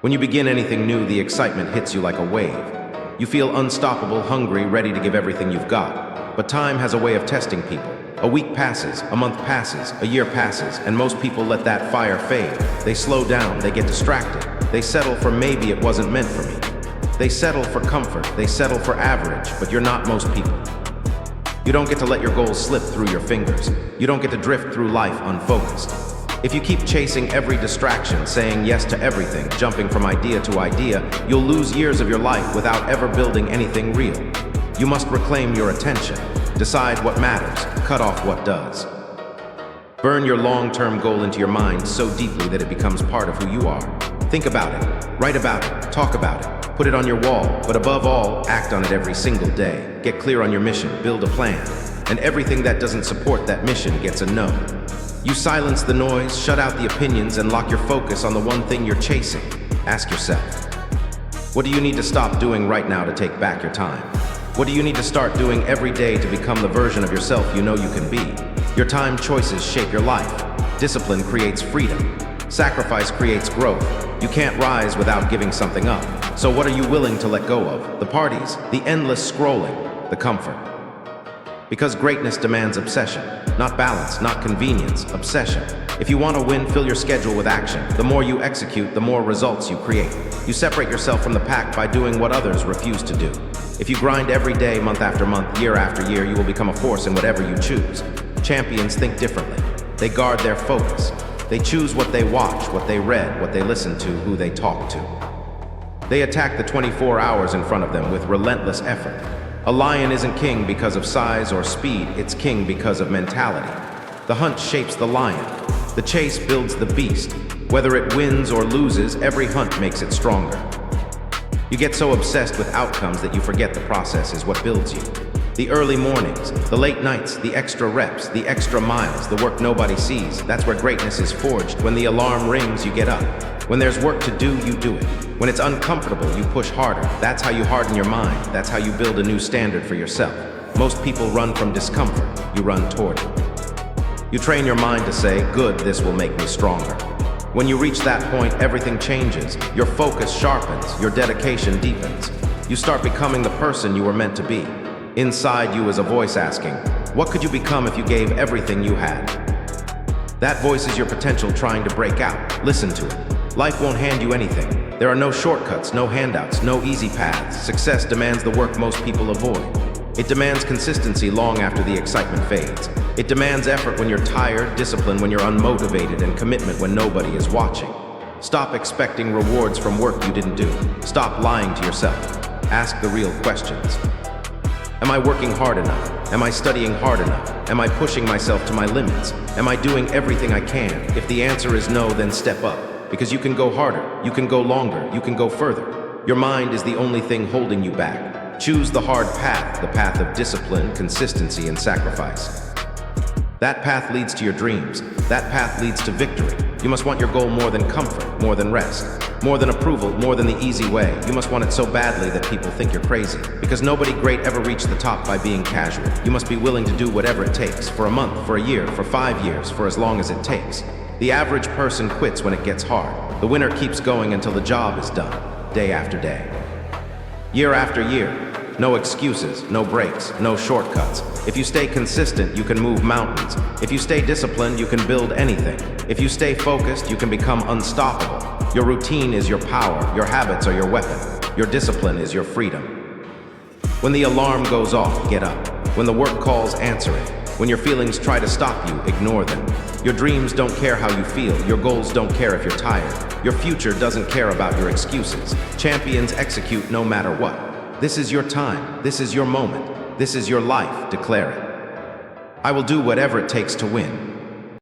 When you begin anything new, the excitement hits you like a wave. You feel unstoppable, hungry, ready to give everything you've got. But time has a way of testing people. A week passes, a month passes, a year passes, and most people let that fire fade. They slow down, they get distracted. They settle for maybe it wasn't meant for me. They settle for comfort, they settle for average, but you're not most people. You don't get to let your goals slip through your fingers. You don't get to drift through life unfocused. If you keep chasing every distraction, saying yes to everything, jumping from idea to idea, you'll lose years of your life without ever building anything real. You must reclaim your attention. Decide what matters, cut off what does. Burn your long-term goal into your mind so deeply that it becomes part of who you are. Think about it, write about it, talk about it, put it on your wall, but above all, act on it every single day. Get clear on your mission, build a plan, and everything that doesn't support that mission gets a no. You silence the noise, shut out the opinions, and lock your focus on the one thing you're chasing. Ask yourself, what do you need to stop doing right now to take back your time? What do you need to start doing every day to become the version of yourself you know you can be? Your time choices shape your life. Discipline creates freedom. Sacrifice creates growth. You can't rise without giving something up. So what are you willing to let go of? The parties, the endless scrolling, the comfort. Because greatness demands obsession, not balance, not convenience, obsession. If you want to win, fill your schedule with action. The more you execute, the more results you create. You separate yourself from the pack by doing what others refuse to do. If you grind every day, month after month, year after year, you will become a force in whatever you choose. Champions think differently. They guard their focus. They choose what they watch, what they read, what they listen to, who they talk to. They attack the 24 hours in front of them with relentless effort. A lion isn't king because of size or speed, it's king because of mentality. The hunt shapes the lion. The chase builds the beast. Whether it wins or loses, every hunt makes it stronger. You get so obsessed with outcomes that you forget the process is what builds you. The early mornings, the late nights, the extra reps, the extra miles, the work nobody sees, that's where greatness is forged. When the alarm rings, you get up. When there's work to do, you do it. When it's uncomfortable, you push harder. That's how you harden your mind. That's how you build a new standard for yourself. Most people run from discomfort. You run toward it. You train your mind to say, good, this will make me stronger. When you reach that point, everything changes. Your focus sharpens, your dedication deepens. You start becoming the person you were meant to be. Inside you is a voice asking, what could you become if you gave everything you had? That voice is your potential trying to break out. Listen to it. Life won't hand you anything. There are no shortcuts, no handouts, no easy paths. Success demands the work most people avoid. It demands consistency long after the excitement fades. It demands effort when you're tired, discipline when you're unmotivated, and commitment when nobody is watching. Stop expecting rewards from work you didn't do. Stop lying to yourself. Ask the real questions. Am I working hard enough? Am I studying hard enough? Am I pushing myself to my limits? Am I doing everything I can? If the answer is no, then step up. Because you can go harder, you can go longer, you can go further. Your mind is the only thing holding you back. Choose the hard path, the path of discipline, consistency, and sacrifice. That path leads to your dreams. That path leads to victory. You must want your goal more than comfort, more than rest, more than approval, more than the easy way. You must want it so badly that people think you're crazy. Because nobody great ever reached the top by being casual. You must be willing to do whatever it takes, for a month, for a year, for 5 years, for as long as it takes. The average person quits when it gets hard. The winner keeps going until the job is done, day after day. Year after year. No excuses, no breaks, no shortcuts. If you stay consistent, you can move mountains. If you stay disciplined, you can build anything. If you stay focused, you can become unstoppable. Your routine is your power, your habits are your weapon, your discipline is your freedom. When the alarm goes off, get up. When the work calls, answer it. When your feelings try to stop you, ignore them. Your dreams don't care how you feel. Your goals don't care if you're tired. Your future doesn't care about your excuses. Champions execute no matter what. This is your time. This is your moment. This is your life. Declare it. I will do whatever it takes to win.